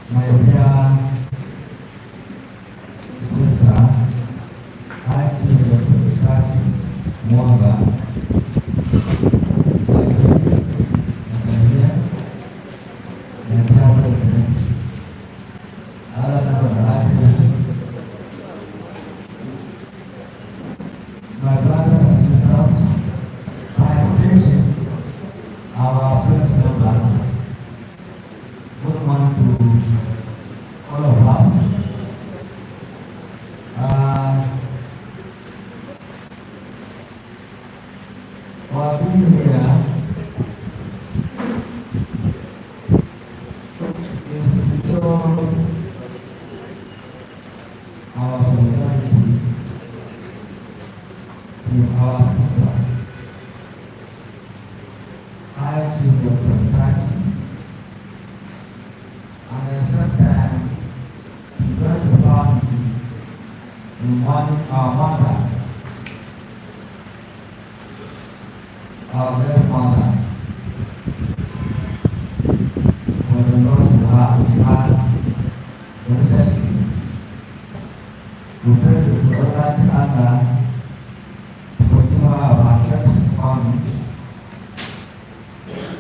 My dear sister, I too will party Mwanga, my dear president, my brothers and sisters, by extension, our friends members, good morning to all of us. Our being here is to show our solidarity to our sister. I too will protect and at the same time to join the family in mourning our mother, our grandmother, for the loss we had recently. We pray to Almighty Allah to forgive our sins on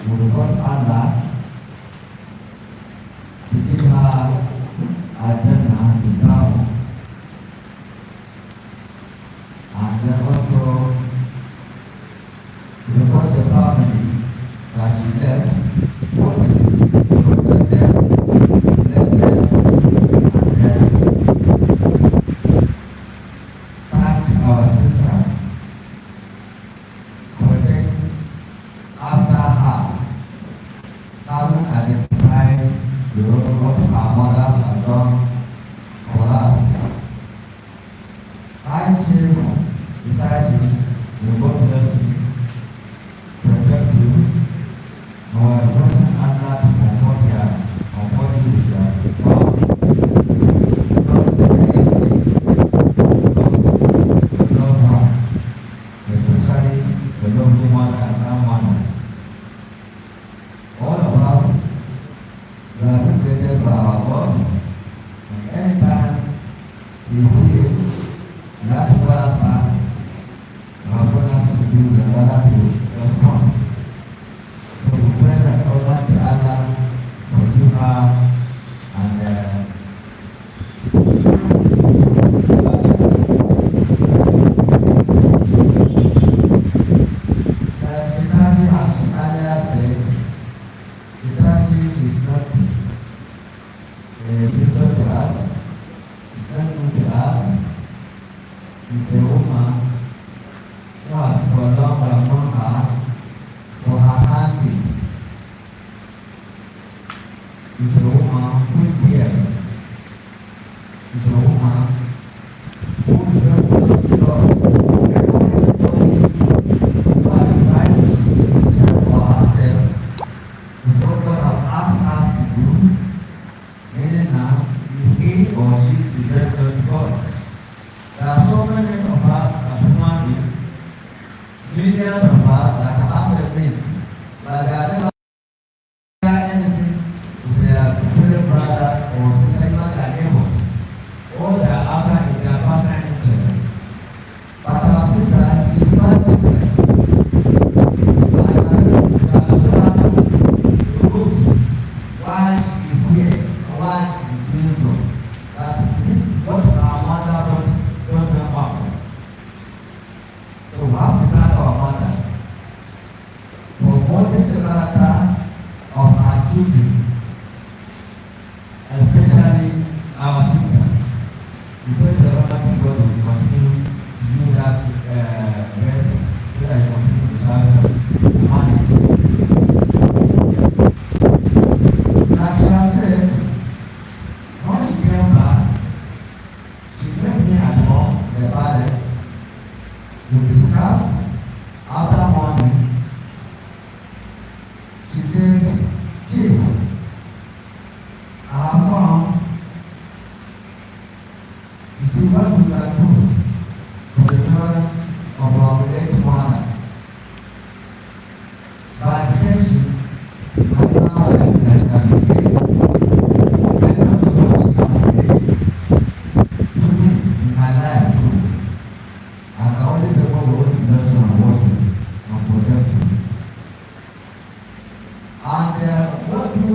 we request Allah to give her a Jannah to come, and then also to request the family that she left, what to protect them, let them, and then thank our sister for taking after her, having identified the role what our mothers have done for us. I too, besides you, will God bless you, protect you, our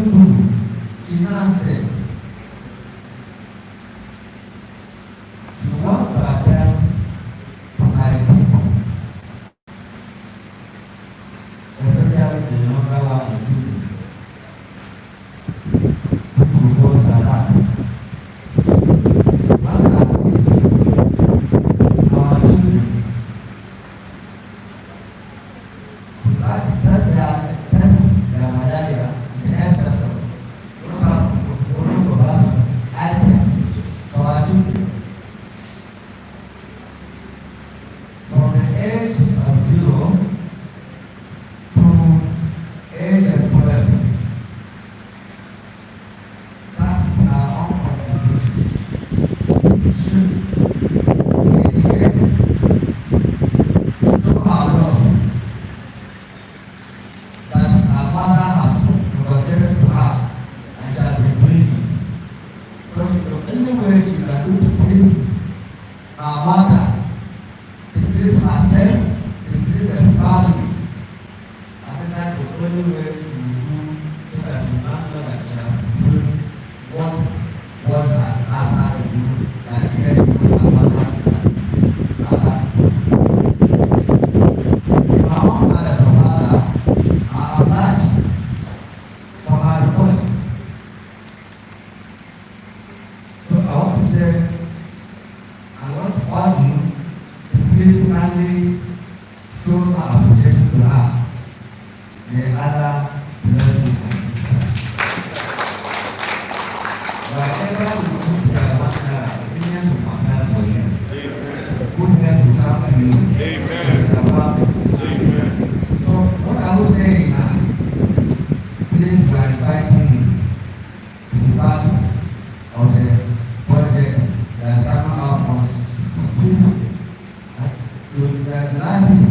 she now said, she want to attend my people, especially the younger one and children, to go Salah. What has this? Our children, that their malaria, the ancestor, items for our children. From the age of 0 to age of 12, that is our own contribution. Should dedicate to our Lord that our mother has protected to her and shall be pleased. Because the only way she can do to please our mother, to please herself, to please her family, I think that's the only way to do so that the mother that shall do what God has asked her to do, like said what our mother has asked her to do. My own mother and father are obliged for her request. So I want to say, I want to urge you to please kindly show my appreciation to her. May Allah bless you, my sister. Whatever you do to your mother, opinion will come down for you. Goodness will come to you. Amen. With your family. Amen. So what I will say now, please we are inviting you to be part of the project that is coming up on 16th. You will be laughing.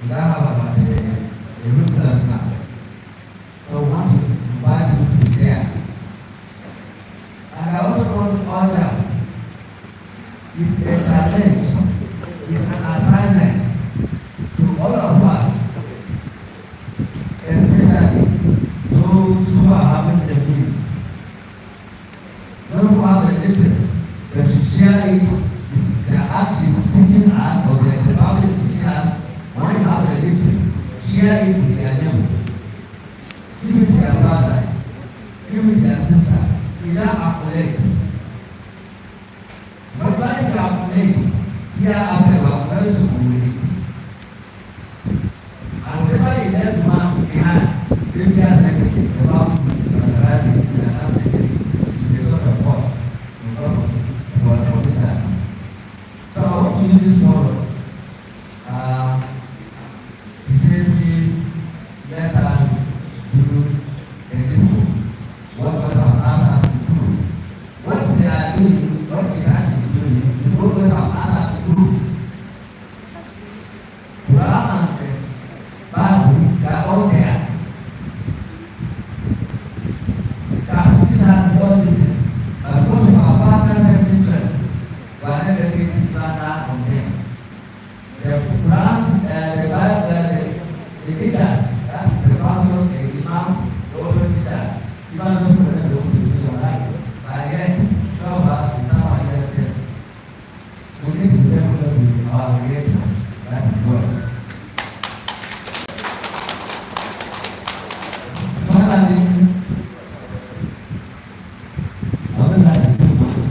We don't have about a room plus now. So we want to invite you to be there. And I also want to urge us, it's a challenge, it's an assignment to all of us, especially those who are having the means. Those who have the little, they should share it. The act is teaching us, or the Bible is teaching us, when you have the little, share it with your neighbor. Give it to your brother, give it to your sister. You don't accumulate. But when you accumulate, here after you accumulate to accumulate. And whatever is left man behind, if they are negative, the problem is rising, they are not taking the sort of cost for that. So I want to use this forum to say, please let us do a little what God has asked us to do. What they are doing, what they are actually doing, is what God has asked us to do. Quran and the Bible, they are all there. God teaches us all this. But most of our personal self-interest, we are not ready to even learn from them. The Quran, the Bible, the leaders, that is the pastors, the imams, the other teachers, even those who are not able to do your life, but yet, some of us will now against them. We need to be able to be our creator, that is God. Finally, I would like to do much.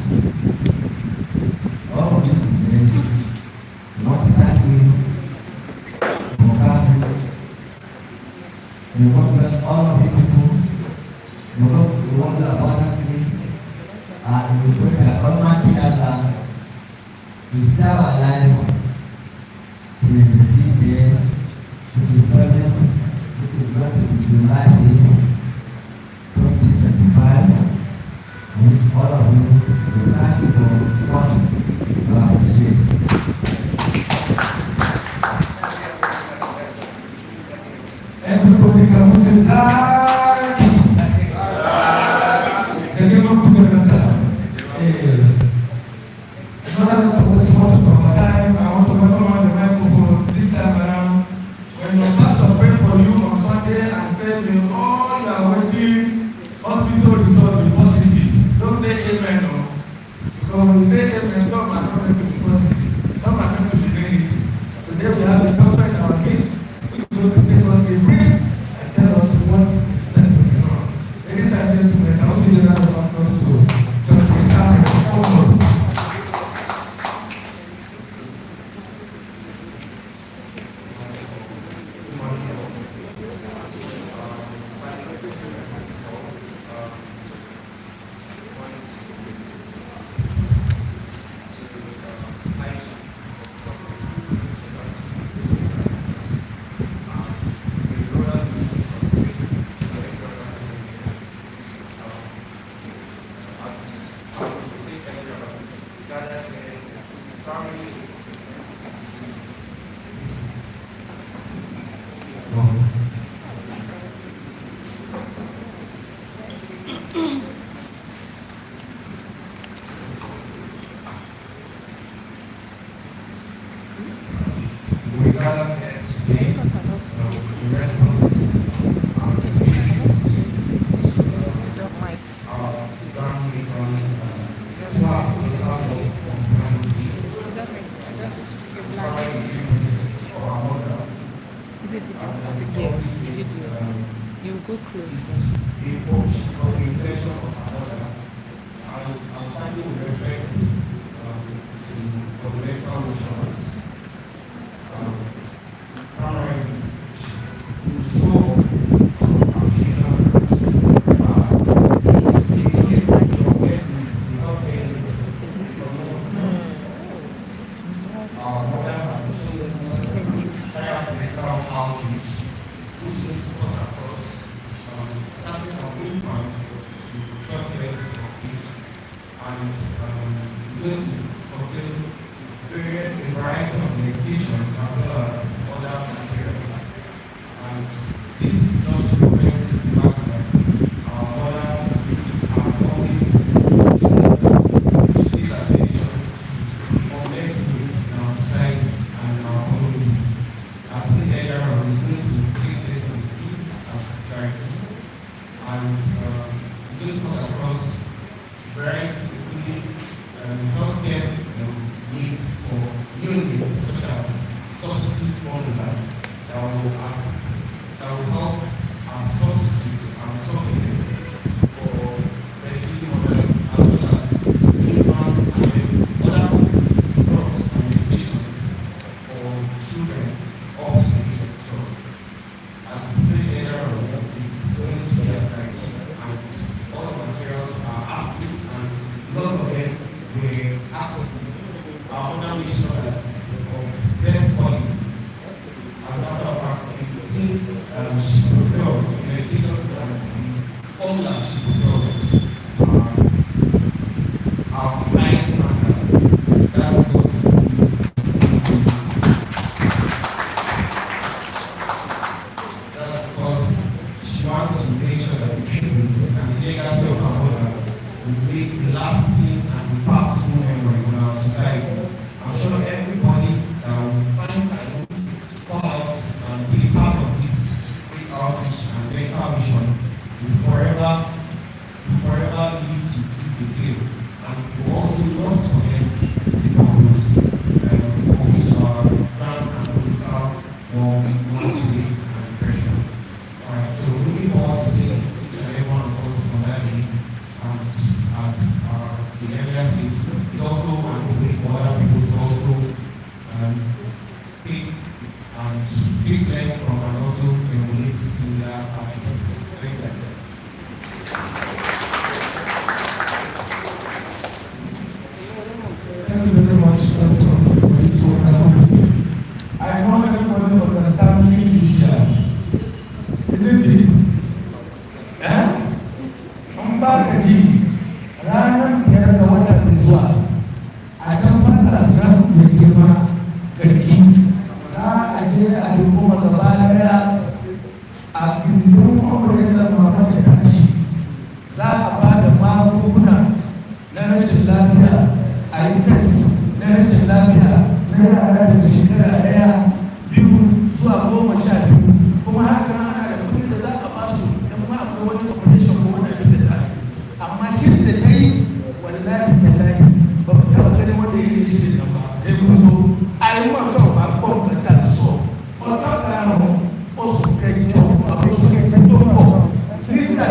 All of you to say, I want to thank you for coming. May God bless all of you people. May God reward you abundantly. And we pray that Almighty Allah will stay our life till the day, which is service, which is going to be July 2025. And which all of you will thank you for coming. We appreciate it. Everybody come to thank you. The name of God. I want to welcome on the microphone this time around. When your pastor prayed for you on Sunday and said, may all you are waiting gathered here today in response to the issues our ground patron who has been out from humanity. It's probably issues of our mother. Is it video? You go close. The approach of the inflation of our mother. I'm standing with respect for the medical insurance. Primarily, to show our mother has carried out medical outreach, which is to cut across, starting from implants to 12 years of age, and it's going to fulfill a variety of medications as well as other materials. And this just progresses the fact that our mother has always paid attention to complex needs in our society and in our community. As seen earlier on, it's going to take place on the kids as therapy, and it's going to come across variety, including healthcare needs for new needs such as substitute formulas that will help as substitutes and supplements for breastfeeding mothers as well as infants and other drugs and medications for children up to the age of 12. As said earlier on, it's going to be attractive and all the materials are active and lots of them were active. Our other mission that is of best quality. As a matter of fact, since she procured the medications and the formula she procured are high standard. That's because she wants to make sure that the treatments and the legacy of her mother will make a lasting and impactful memory in our society. I'm sure everybody that will find time to come out and be part of this great outreach and medical mission will forever live to keep the tale. And we also not forget the purpose for which our grand and political war wants to live and pressure. Alright, so looking forward to seeing each and every one of us on that day. And as the earlier said, it's also an opening for other people to also take learning from and also emulate similar attitudes. Thank you. Thank you very much, Doctor, for this wonderful meeting. I know everybody understands English, isn't it? An ba ka ji ranar biyar ga watan mai zuwa a can fata sirar mai girma garki za a je a dubu gaba daya a gindin kwamurin da mamace kashi za a ba da magunguna na rashin lafiya a yi test na rashin lafiya na yara daga shekara daya biyu zuwa 12 kuma haka na ana da kudi da za a ba su don ma akwai wani operation ko wani abin da za a yi amma shirin da ta yi wallahi tallahi ba mu taba ganin wanda ya yi shirin nan ba sai kun zo a yi ma kawo ba ko ka ta so ọ̀tọ̀ kan o sùn kẹjọ àbí oṣù kẹjọ tó ń bọ̀ nígbà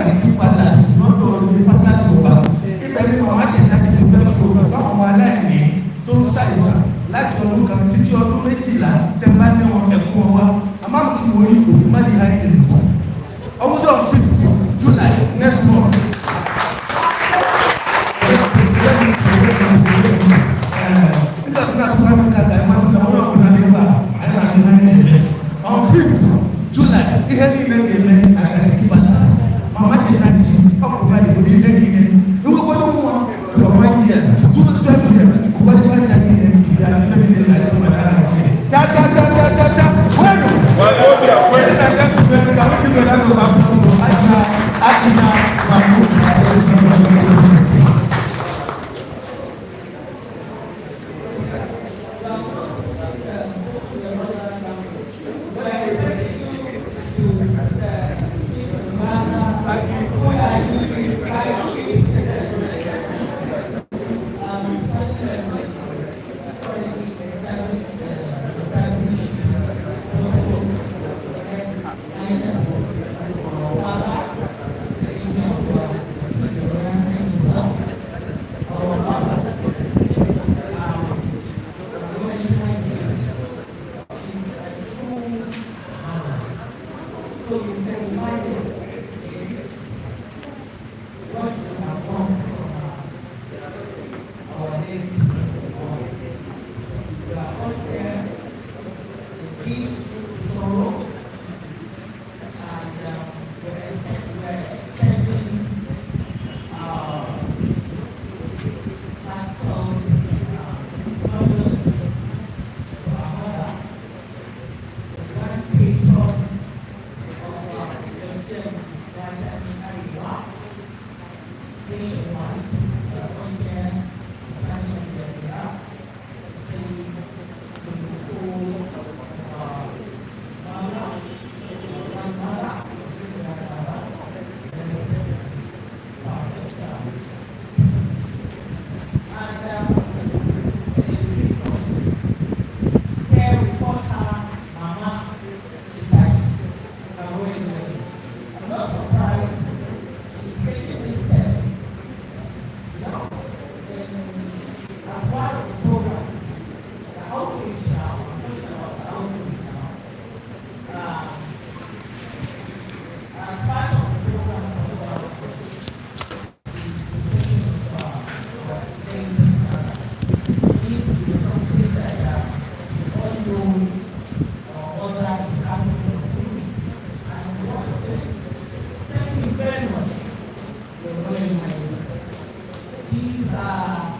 these are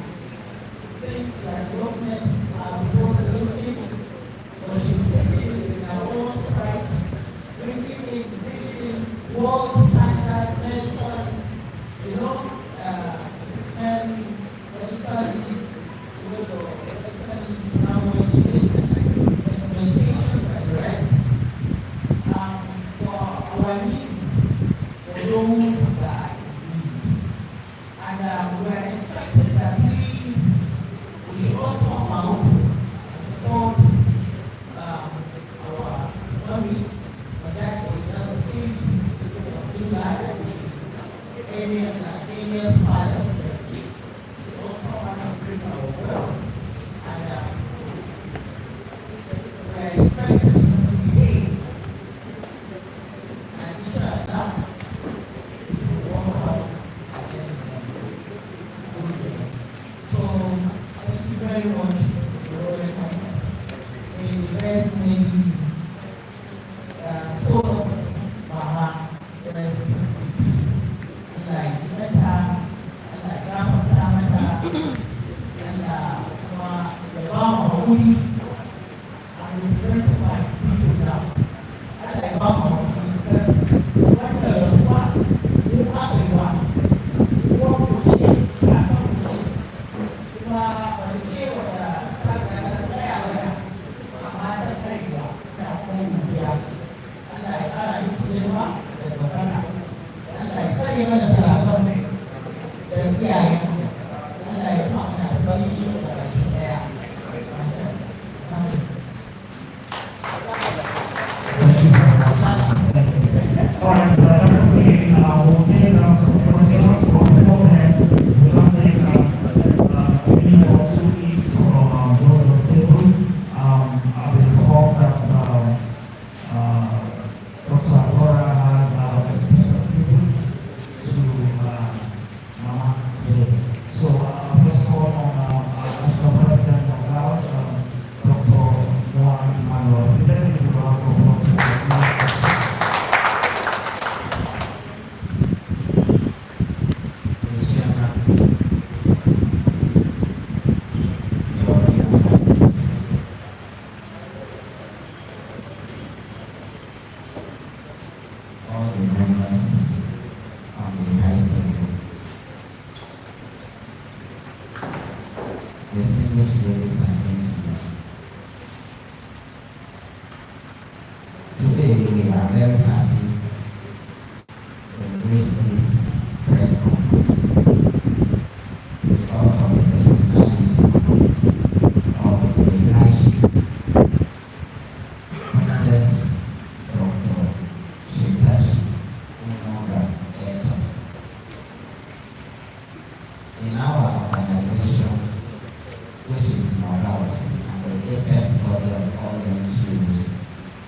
things that government are supposed to look into. So she's taking it in her own stride, bringing in world standard method, and medically, now it's implementation and the rest. For our needs, for those that need. And we are expecting that please, we should all come out and support our economy, but that we just do that. Areas fathers that keep all come and bring our works. And we are expecting to behave. And each other walk out so thank you very much for your kindness. May the best may the soul of Mama rest in peace. Like Jamaica, and like Jamaica, and the Bama Uli, and we learn to find people now. I like Bama Uli because when there was one, who have a one, walk with you, and come with you. You are on the chair with the Amada Fega, that home with you. And like Ara, the Bacana. Saya mana salah kami dan dia yang anda makna sekali saya. Alright, we'll take some questions from beforehand because we need to also eat from those on the table. I will recall that Dr. Agora has a special tribute to Mama today. So first call on National President of Laos, Dr. Juan Emmanuel. Let's give a round of applause for him. All the members on the high table, distinguished ladies and gentlemen, today we are very happy to grace this press conference because of the personalism of the high chief, Princess Dr. Shitashi Unoga Eto. In our organization, which is Morehouse and the apex body of all NGOs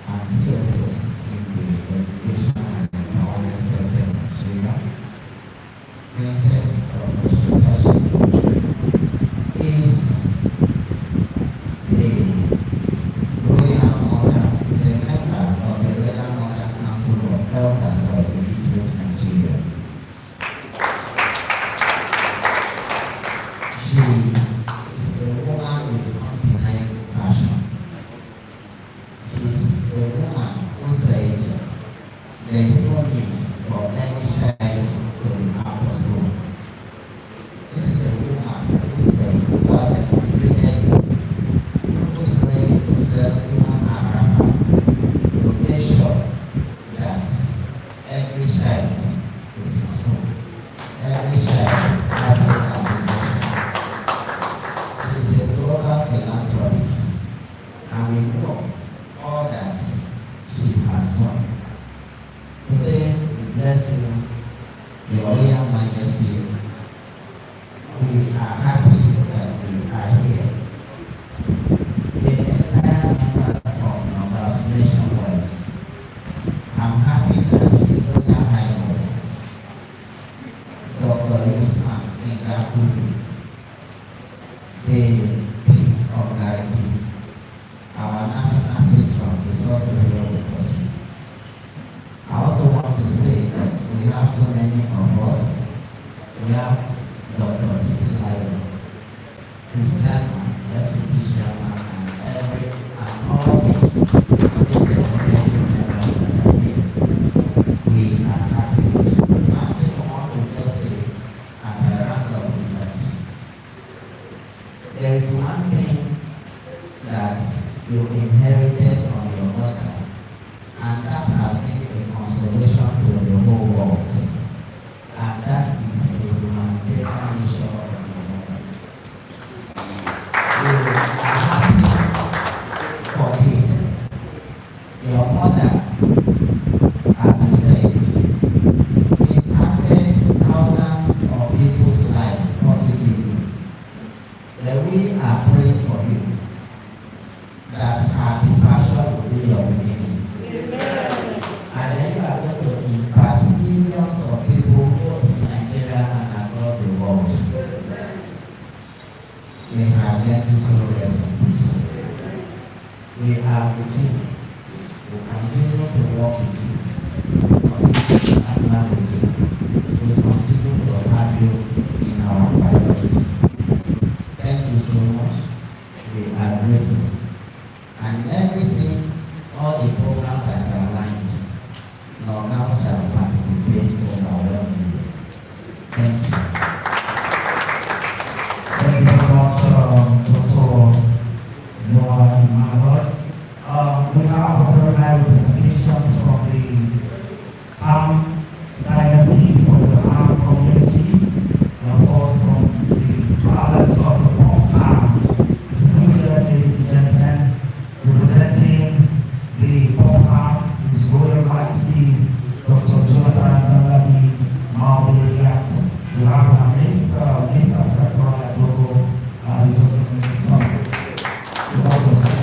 and CSOs in the education and empowerment sector in Nigeria, Princess Dr. Shitashi is a Royal Mother, is a member of the Royal Mother Council of Elders for Illiterate Nigeria. She is a woman with undeniable passion. She's a woman who says there is no need for any child to be apostle. This is a woman who says God has created it, who's ready to sell human armor to make sure that every child is in school, every child has a conversation. She is a global philanthropist, and we know all that she has done. Today, we bless you, Your Royal Majesty. We are happy that we are here. The entire members of Numbers nationwide, I'm happy that His Royal Highness, Dr. Yusman Ngaku, the King of Gariki, our national patron, is also here with us. I also want to say that we have so many of us. We have Dr. Titi His chairman, FCT chairman, and all the state representative members that are here. We are happy with you. One thing I want to just say as I round up is that there is one thing that you inherited from your mother, and that has been a consolation to the whole world. And that is the humanitarian mission of your mother. You are happy for this. Your mother, as you said, impacted thousands of people's lives positively. But we are praying for you that her departure will be your beginning. And then you are going to impact millions of people both in Nigeria and across the world. May her gentle soul rest in peace. We are with you. We continue to walk with you. We continue to partner with you. We continue to have you in our priority. Thank you so much. We are grateful. And everything, all the programs that are aligned, Norgal shall participate overwhelmingly. Thank you. Thank you very much, Dr. Noah Emmanuel. We have a very high representation from the Ham dynasty, from the Ham community, and of course from the palace of the Ham. Distinguished ladies and gentlemen, representing the Ham, His Royal Majesty, Dr. Jonathan Danladi Mawbe Elias. We have our Mr. Zachariah Dogo, he's also going to come. Welcome, sir.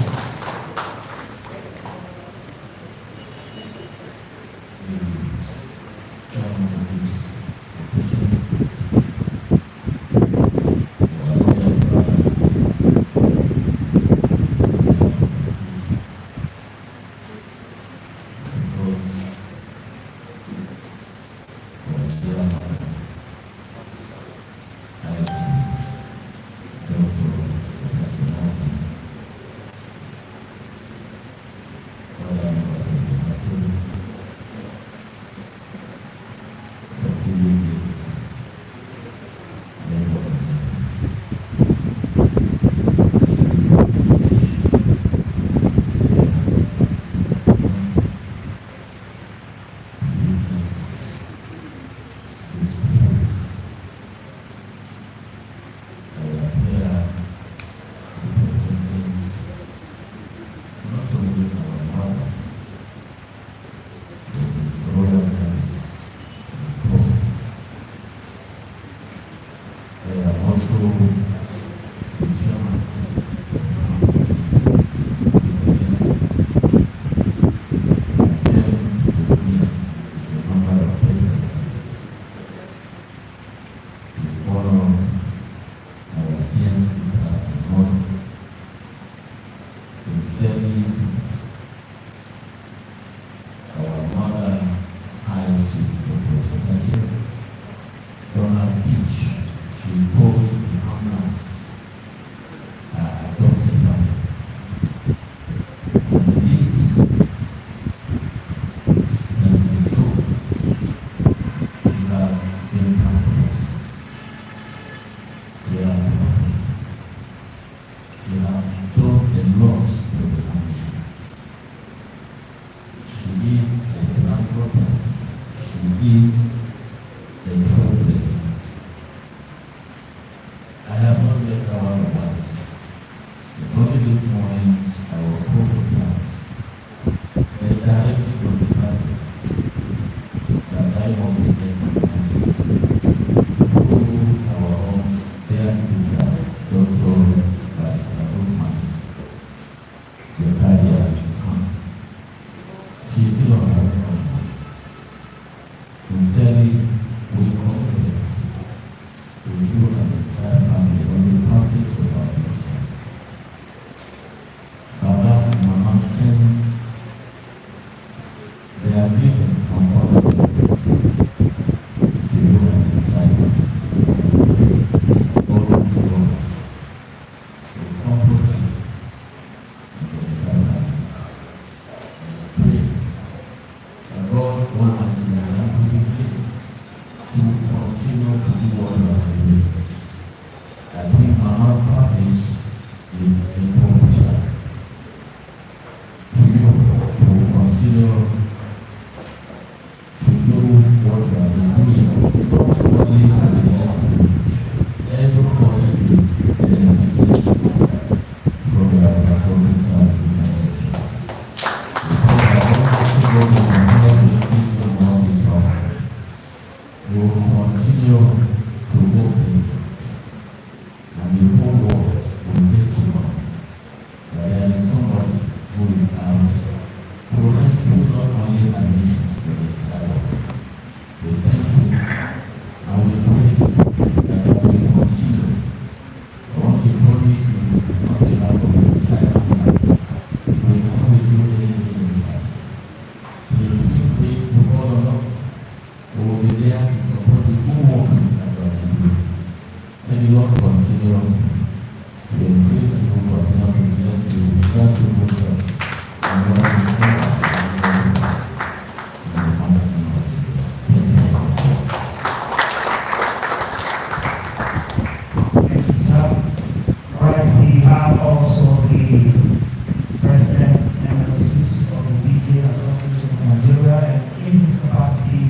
Party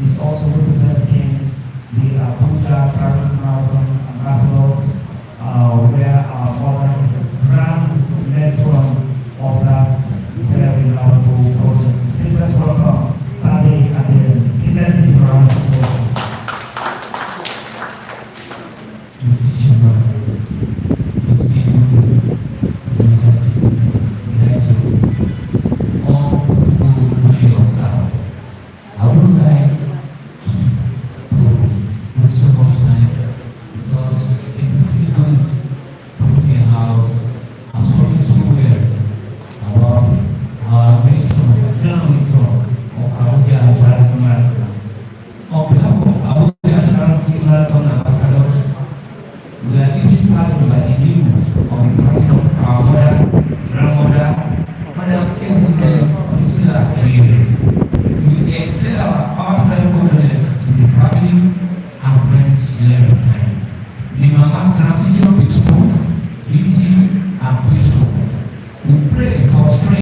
is also representing the Abuja Charity Marathon Ambassadors, where our mother is the grand matron of that very valuable project. Please let's welcome Tade Adeyemi. Please let's give a round of applause. Mr. Chairman, it's been all to yourself. I would like to waste so much time because it is even put me a house. I'm talking somewhere about our matron of Abuja Charity Marathon. On behalf of Abuja Charity Marathon Ambassadors, we are deeply saddened by the news of the passing of our mother, grandmother, Madam Ezekiel Priscilla Chiri. We extend our heartfelt condolences to the family and friends she left behind. The mama's transition is smooth, easy, and peaceful.